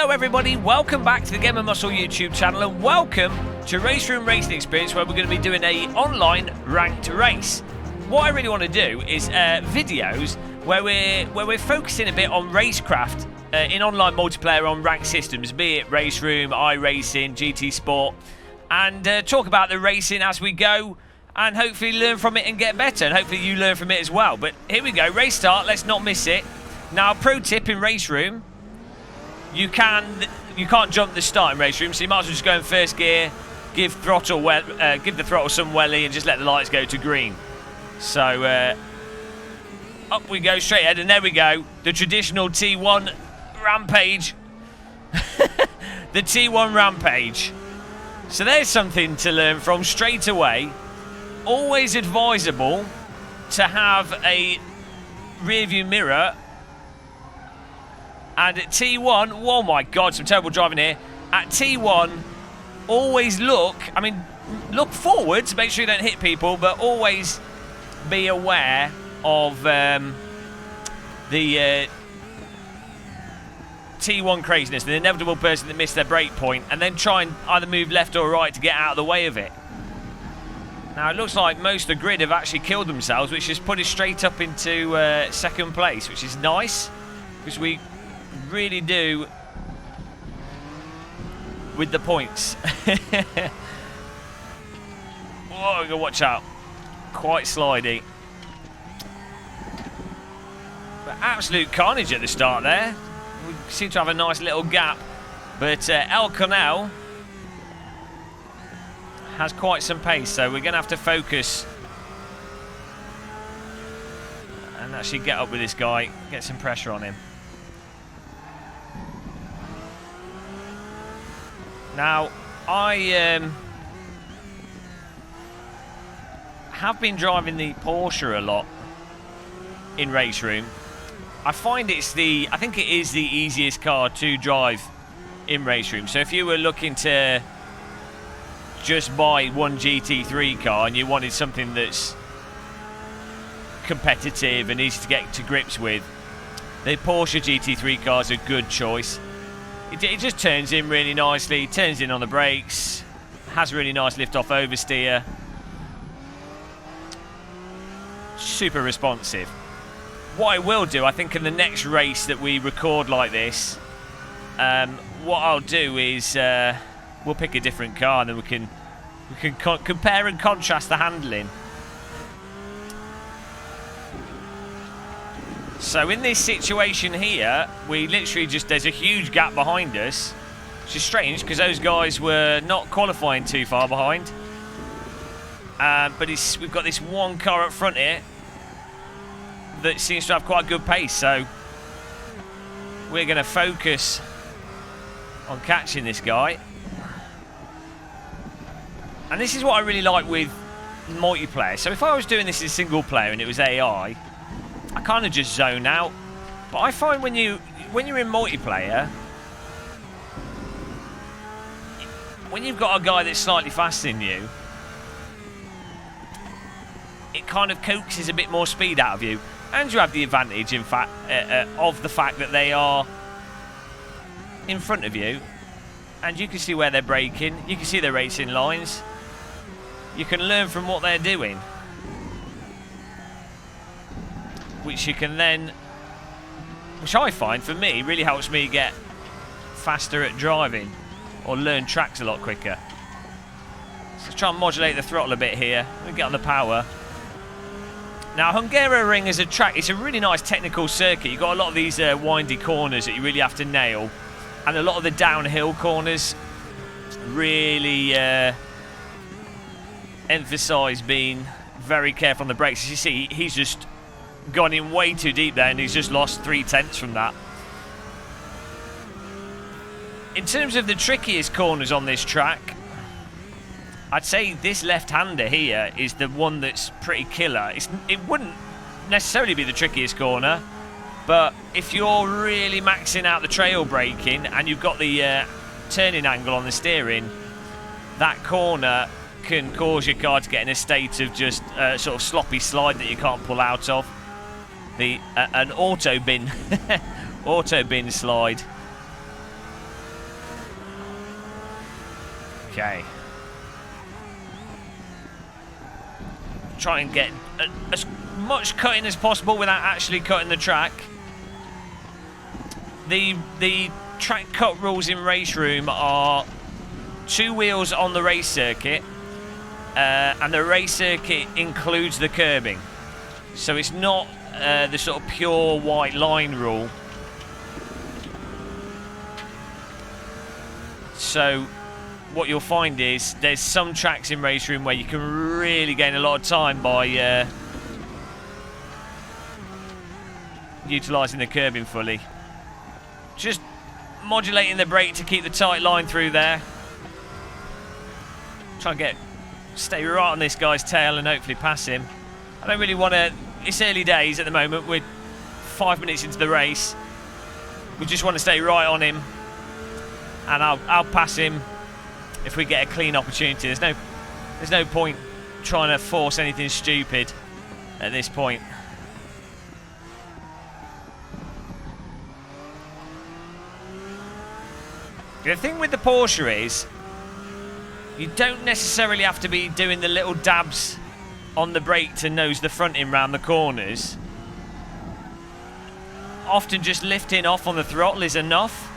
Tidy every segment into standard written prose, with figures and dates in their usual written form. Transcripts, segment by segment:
Hello everybody, welcome back to the Game & Muscle YouTube channel and welcome to RaceRoom Racing Experience, where we're going to be doing a online ranked race. What I really want to do is videos where we're focusing a bit on racecraft in online multiplayer on ranked systems, be it RaceRoom, iRacing, GT Sport, and talk about the racing as we go and hopefully learn from it and get better, and hopefully you learn from it as well. But here we go, race start, let's not miss it. Now, pro tip in RaceRoom, you can't jump the start in RaceRoom, so you might as well just go in first gear, give the throttle some welly, and just let the lights go to green. So up we go straight ahead, and there we go, the traditional T1 rampage. The T1 rampage. So there's something to learn from straight away. Always advisable to have a rear view mirror. And at T1, oh my god, some terrible driving here. At T1, always look forwards, make sure you don't hit people, but always be aware of the T1 craziness, the inevitable person that missed their brake point, and then try and either move left or right to get out of the way of it. Now, it looks like most of the grid have actually killed themselves, which has put us straight up into second place, which is nice, because we really do with the points. Whoa, you gotta watch out. Quite slidey. But absolute carnage at the start there. We seem to have a nice little gap, but El Canal has quite some pace, so we're going to have to focus and actually get up with this guy, get some pressure on him. Now, I have been driving the Porsche a lot in RaceRoom. I find I think it is the easiest car to drive in RaceRoom. So if you were looking to just buy one GT3 car and you wanted something that's competitive and easy to get to grips with, the Porsche GT3 car is a good choice. It just turns in really nicely, turns in on the brakes, has a really nice lift-off oversteer. Super responsive. What I will do, I think in the next race that we record like this, what I'll do is we'll pick a different car and then we can compare and contrast the handling. So in this situation here, we literally there's a huge gap behind us, which is strange because those guys were not qualifying too far behind. But we've got this one car up front here that seems to have quite a good pace, so we're going to focus on catching this guy. And this is what I really like with multiplayer. So if I was doing this in single player and it was AI, I kind of just zone out. But I find when you're in multiplayer, when you've got a guy that's slightly faster than you, it kind of coaxes a bit more speed out of you, and you have the advantage, in fact, of the fact that they are in front of you, and you can see where they're braking, you can see their racing lines, you can learn from what they're doing, which you can then, which I find for me really helps me get faster at driving or learn tracks a lot quicker. So try and modulate the throttle a bit here and get on the power. Now, Hungaroring as a track, it's a really nice technical circuit. You've got a lot of these windy corners that you really have to nail, and a lot of the downhill corners really emphasise being very careful on the brakes. As you see, he's just gone in way too deep there, and he's just lost 3/10 from that. In terms of the trickiest corners on this track, I'd say this left-hander here is the one that's pretty killer. It wouldn't necessarily be the trickiest corner, but if you're really maxing out the trail braking and you've got the turning angle on the steering, that corner can cause your car to get in a state of just sort of sloppy slide that you can't pull out of. An auto bin slide. Okay. Try and get as much cutting as possible without actually cutting the track. The track cut rules in RaceRoom are 2 wheels on the race circuit, and the race circuit includes the curbing. So it's not the sort of pure white line rule. So what you'll find is there's some tracks in RaceRoom where you can really gain a lot of time by utilising the curbing fully. Just modulating the brake to keep the tight line through there. Try and stay right on this guy's tail and hopefully pass him. I don't really want to. It's early days at the moment. We're 5 minutes into the race. We just want to stay right on him, and I'll pass him if we get a clean opportunity. There's no point trying to force anything stupid at this point. The thing with the Porsche is you don't necessarily have to be doing the little dabs on the brake to nose the front in round the corners. Often just lifting off on the throttle is enough.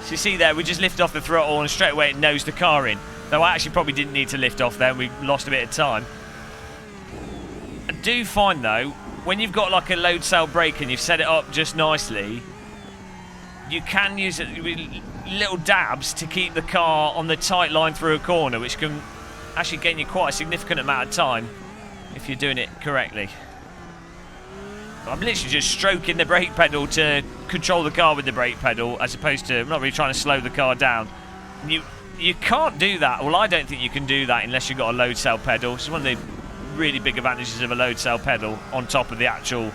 So you see there, we just lift off the throttle and straight away it nosed the car in. Though I actually probably didn't need to lift off there, we lost a bit of time. I do find though, when you've got like a load cell brake and you've set it up just nicely, you can use little dabs to keep the car on the tight line through a corner, which can actually gain you quite a significant amount of time if you're doing it correctly. I'm literally just stroking the brake pedal to control the car with the brake pedal, as opposed to, I'm not really trying to slow the car down. You can't do that. Well, I don't think you can do that unless you've got a load cell pedal. It's one of the really big advantages of a load cell pedal on top of the actual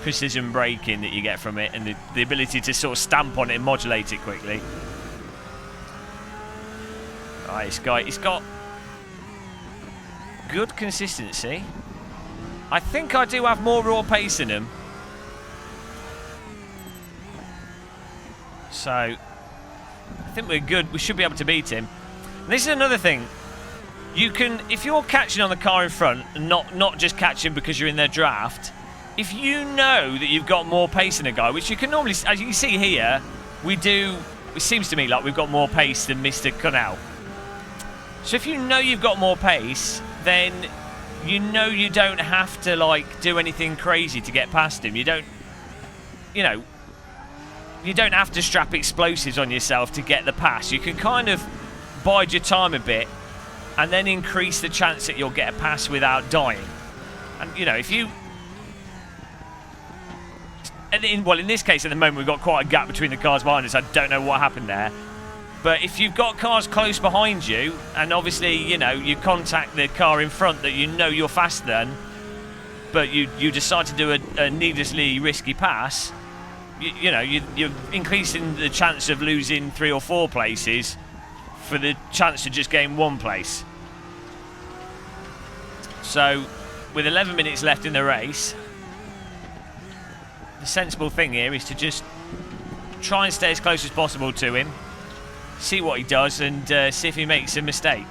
precision braking that you get from it, and the ability to sort of stamp on it and modulate it quickly. Right, this guy, he's got good consistency. I think I do have more raw pace in him. So I think we're good. We should be able to beat him. And this is another thing. You can, if you're catching on the car in front and not just catching because you're in their draft, if you know that you've got more pace than a guy, which you can normally, as you can see here, we do, it seems to me like we've got more pace than Mr. Connell. So if you know you've got more pace, then you know you don't have to like do anything crazy to get past him. You don't, you know, you don't have to strap explosives on yourself to get the pass. You can kind of bide your time a bit and then increase the chance that you'll get a pass without dying. And you know, if you, well, in this case at the moment we've got quite a gap between the cars behind us. I don't know what happened there. But if you've got cars close behind you, and obviously, you know, you contact the car in front that you know you're faster than, but you decide to do a needlessly risky pass, you know, you're increasing the chance of losing 3 or 4 places for the chance to just gain 1 place. So, with 11 minutes left in the race, the sensible thing here is to just try and stay as close as possible to him, see what he does, and see if he makes a mistake.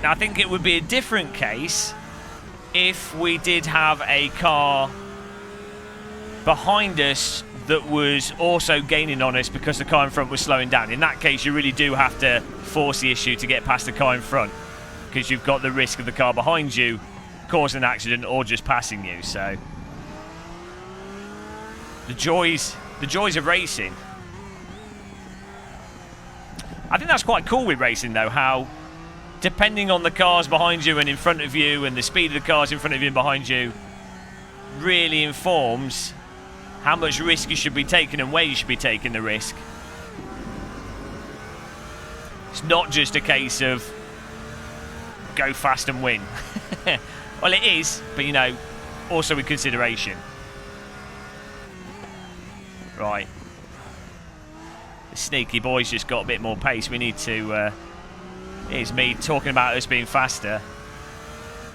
Now, I think it would be a different case if we did have a car behind us that was also gaining on us because the car in front was slowing down. In that case, you really do have to force the issue to get past the car in front, because you've got the risk of the car behind you causing an accident or just passing you. So the joys of racing. I think that's quite cool with racing though, how depending on the cars behind you and in front of you and the speed of the cars in front of you and behind you really informs how much risk you should be taking and where you should be taking the risk. It's not just a case of go fast and win. Well, it is, but you know, also with consideration. Right. The sneaky boy's just got a bit more pace. We need to... here's me talking about us being faster.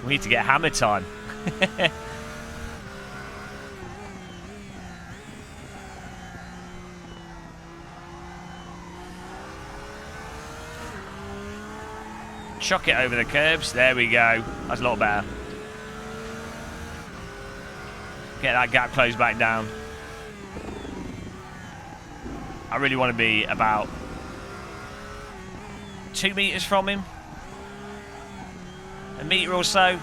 We need to get hammer time. chuck it over the curbs. There we go. That's a lot better. Get that gap closed back down. I really want to be about 2 meters from him. A meter or so.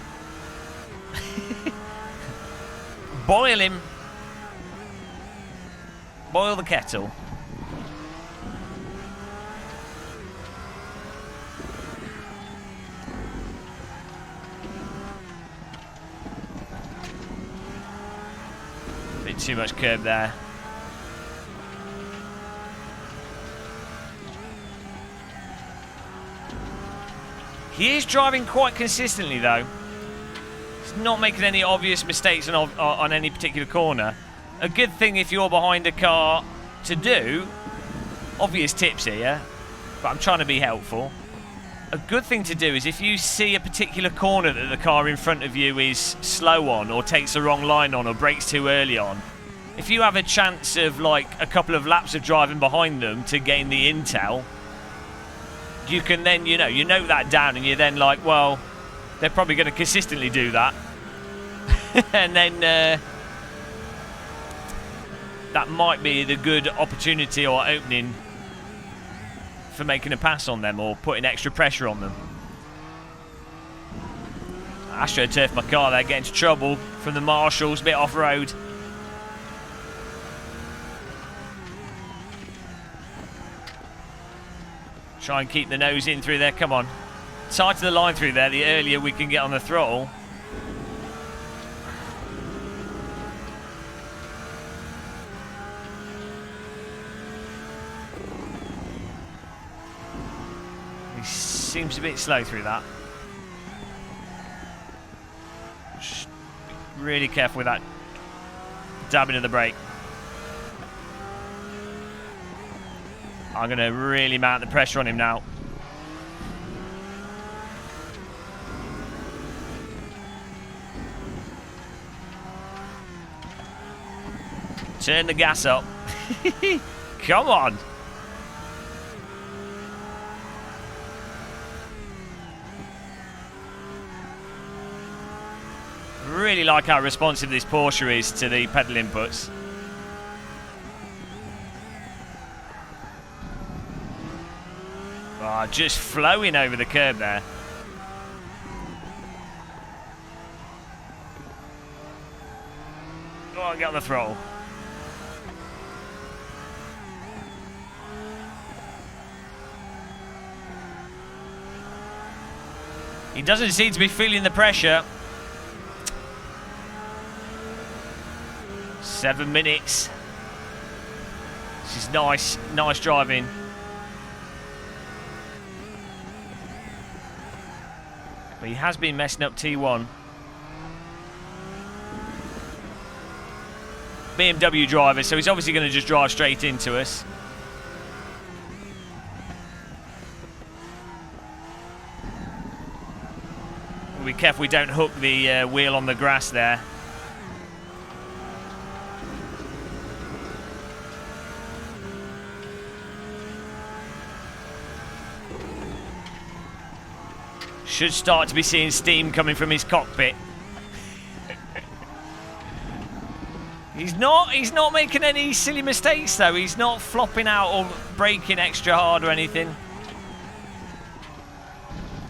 Boil him. Boil the kettle. Bit too much curb there. He is driving quite consistently though. He's not making any obvious mistakes on any particular corner. A good thing if you're behind a car to do, obvious tips here, but I'm trying to be helpful. A good thing to do is if you see a particular corner that the car in front of you is slow on, or takes the wrong line on, or brakes too early on, if you have a chance of like a couple of laps of driving behind them to gain the intel, you can then, you note that down, and you're then like, well, they're probably going to consistently do that. And then that might be the good opportunity or opening for making a pass on them or putting extra pressure on them. AstroTurf my car there, getting into trouble from the marshals, a bit off-road. Try and keep the nose in through there, come on. Tighten the line through there, the earlier we can get on the throttle. He seems a bit slow through that. Just be really careful with that dabbing of the brake. I'm going to really mount the pressure on him now. Turn the gas up. Come on. Really like how responsive this Porsche is to the pedal inputs. Oh, just flowing over the curb there. Go on, get on the throttle. He doesn't seem to be feeling the pressure. 7 minutes. This is nice, nice driving. But he has been messing up T1. BMW driver, so he's obviously going to just drive straight into us. We'll be careful we don't hook the wheel on the grass there. Should start to be seeing steam coming from his cockpit. He's not making any silly mistakes though. He's not flopping out or braking extra hard or anything.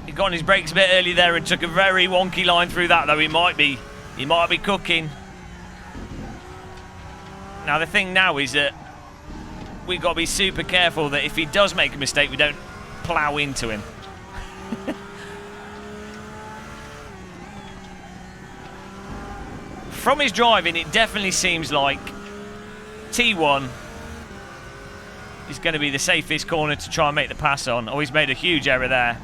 He got on his brakes a bit early there and took a very wonky line through that though. He might be cooking. Now the thing now is that we've got to be super careful that if he does make a mistake, we don't plough into him. From his driving, it definitely seems like T1 is going to be the safest corner to try and make the pass on. Oh, he's made a huge error there.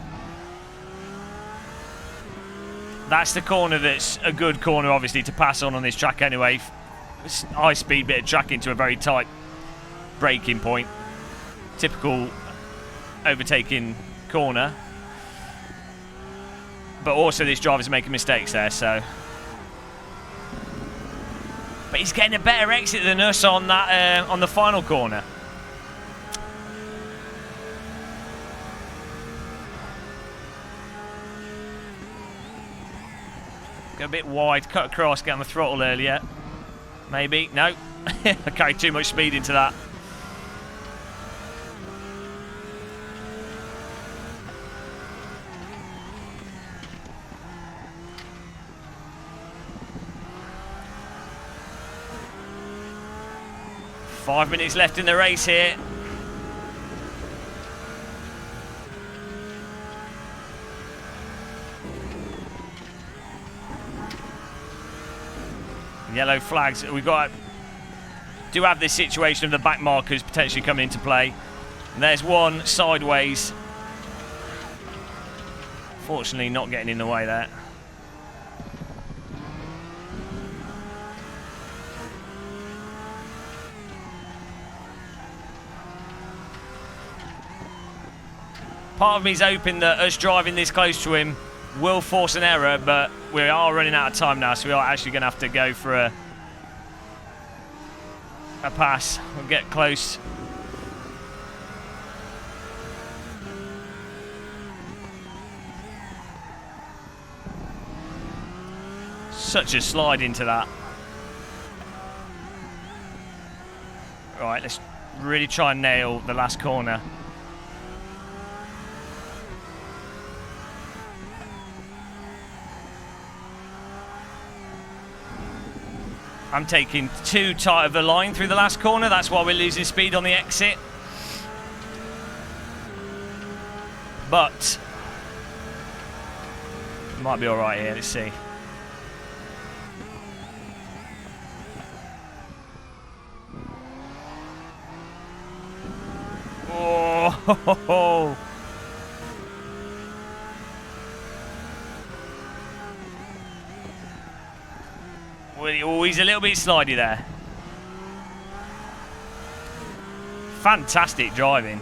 That's the corner that's a good corner, obviously, to pass on this track anyway. High-speed bit of track into a very tight braking point. Typical overtaking corner. But also this driver's making mistakes there, so... But he's getting a better exit than us on that on the final corner. Go a bit wide, cut across, get on the throttle earlier. Maybe. No. I carried too much speed into that. Five minutes left in the race here. Yellow flags. We've got do have this situation of the back markers potentially coming into play. And there's one sideways. Fortunately, not getting in the way there. Part of me is hoping that us driving this close to him will force an error, but we are running out of time now, so we are actually going to have to go for a pass. We'll get close. Such a slide into that. Right, let's really try and nail the last corner. I'm taking too tight of a line through the last corner. That's why we're losing speed on the exit. But might be all right here. Let's see. Oh. Oh, he's a little bit slidey there. Fantastic driving.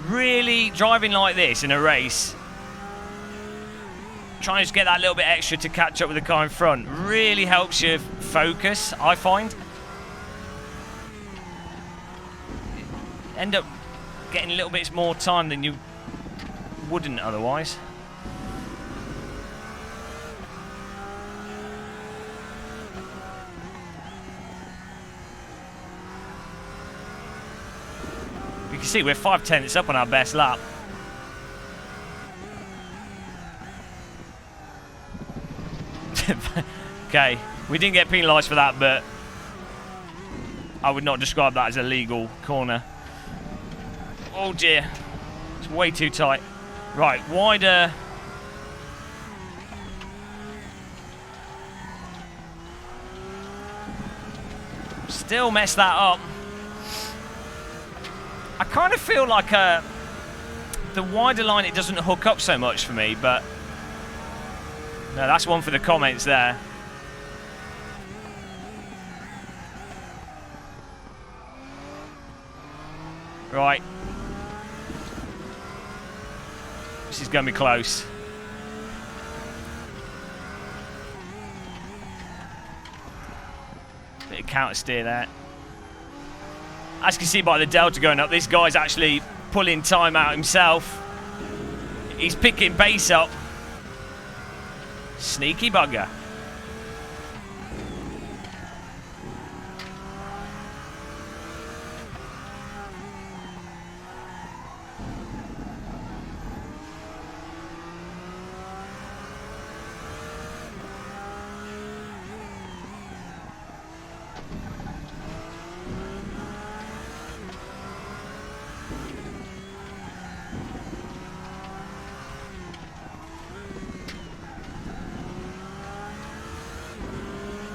Really driving like this in a race, trying to get that little bit extra to catch up with the car in front really helps you focus, I find. End up getting a little bit more time than you wouldn't otherwise. You can see we're 5/10 up on our best lap. Okay, we didn't get penalised for that, but I would not describe that as a legal corner. Oh dear, it's way too tight. Right, wider. Still messed that up. I kind of feel like the wider line, it doesn't hook up so much for me, but no, that's one for the comments there. Right. This is going to be close. Bit of counter steer there. As you can see by the delta going up, this guy's actually pulling time out himself. He's picking pace up. Sneaky bugger.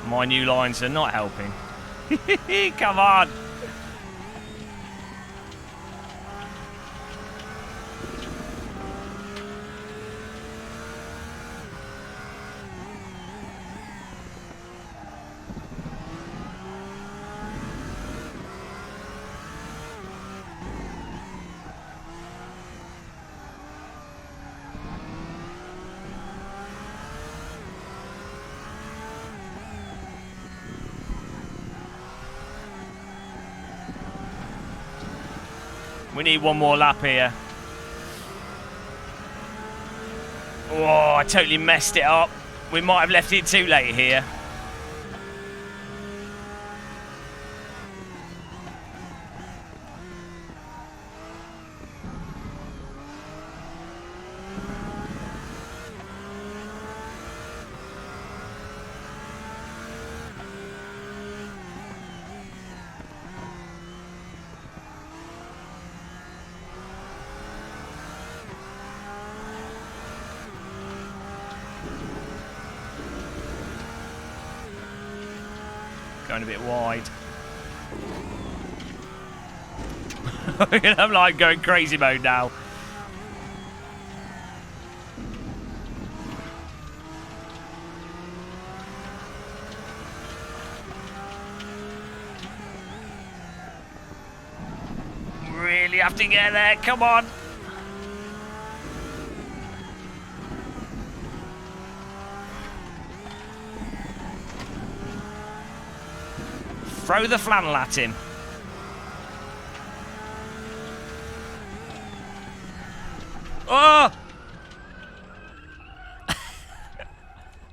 My new lines are not helping. Come on. We need one more lap here. Oh, I totally messed it up. We might have left it too late here. Going a bit wide. I'm like going crazy mode now. Really have to get there, come on. Throw the flannel at him. Oh!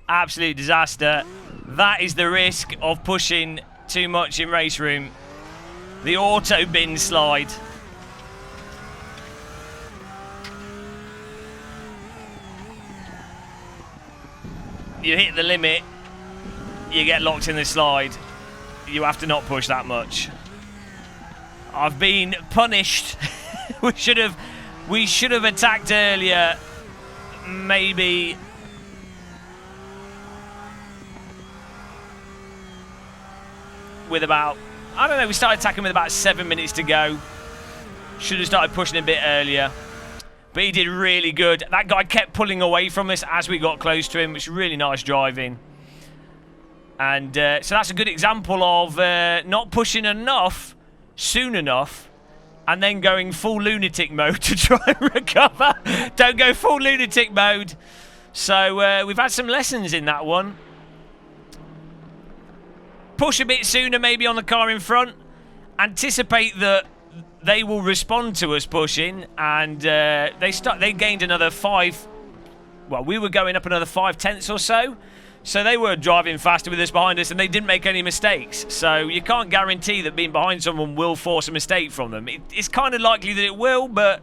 Absolute disaster. That is the risk of pushing too much in RaceRoom. The auto bin slide. You hit the limit, you get locked in the slide. You have to not push that much. I've been punished. we should have attacked earlier. Maybe with about, I don't know, we started attacking with about 7 minutes to go. Should have started pushing a bit earlier. But he did really good. That guy kept pulling away from us as we got close to him, which was really nice driving. And so that's a good example of not pushing enough, soon enough, and then going full lunatic mode to try and recover. Don't go full lunatic mode. So we've had some lessons in that one. Push a bit sooner maybe on the car in front. Anticipate that they will respond to us pushing, and they gained another 5. Well, we were going up another 5 tenths or so. So they were driving faster with us behind us, and they didn't make any mistakes. So you can't guarantee that being behind someone will force a mistake from them. It's kind of likely that it will, but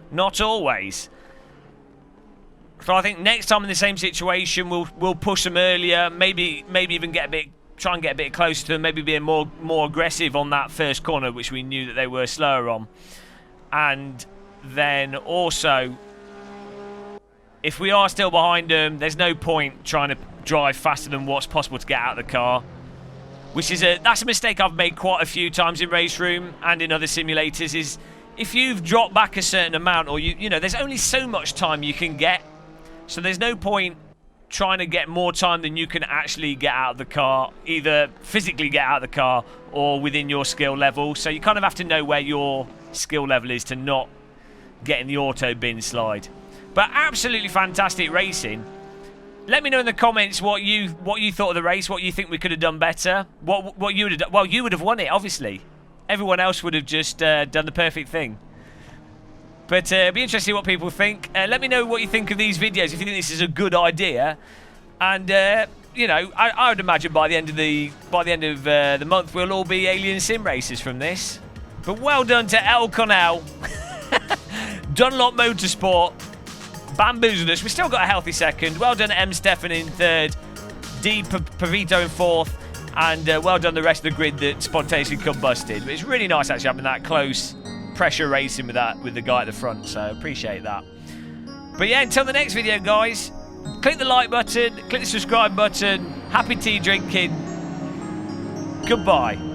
not always. So I think next time in the same situation, we'll push them earlier. Maybe even try and get a bit closer to them. Maybe being more aggressive on that first corner, which we knew that they were slower on. And then also, if we are still behind them, there's no point trying to drive faster than what's possible to get out of the car, which is that's a mistake I've made quite a few times in RaceRoom and in other simulators. Is if you've dropped back a certain amount, or you know, there's only so much time you can get, so there's no point trying to get more time than you can actually get out of the car, either physically get out of the car or within your skill level. So you kind of have to know where your skill level is to not get in the auto bin slide. But absolutely fantastic racing. Let me know in the comments what you thought of the race, what you think we could have done better, what you would have done. Well, you would have won it, obviously. Everyone else would have just done the perfect thing. But it'd be interesting what people think. Let me know what you think of these videos, if you think this is a good idea. And you know, I would imagine by the end of the month, we'll all be Alien Sim racers from this. But well done to El Cornell, Dunlop Motorsport, bamboozled us. We still got a healthy second. Well done M. Stefan in third, D. Pavito in fourth, and well done the rest of the grid that spontaneously combusted. But it's really nice actually having that close pressure racing with the guy at the front, so appreciate that. But yeah, until the next video, guys, click the like button, click the subscribe button. Happy tea drinking. Goodbye.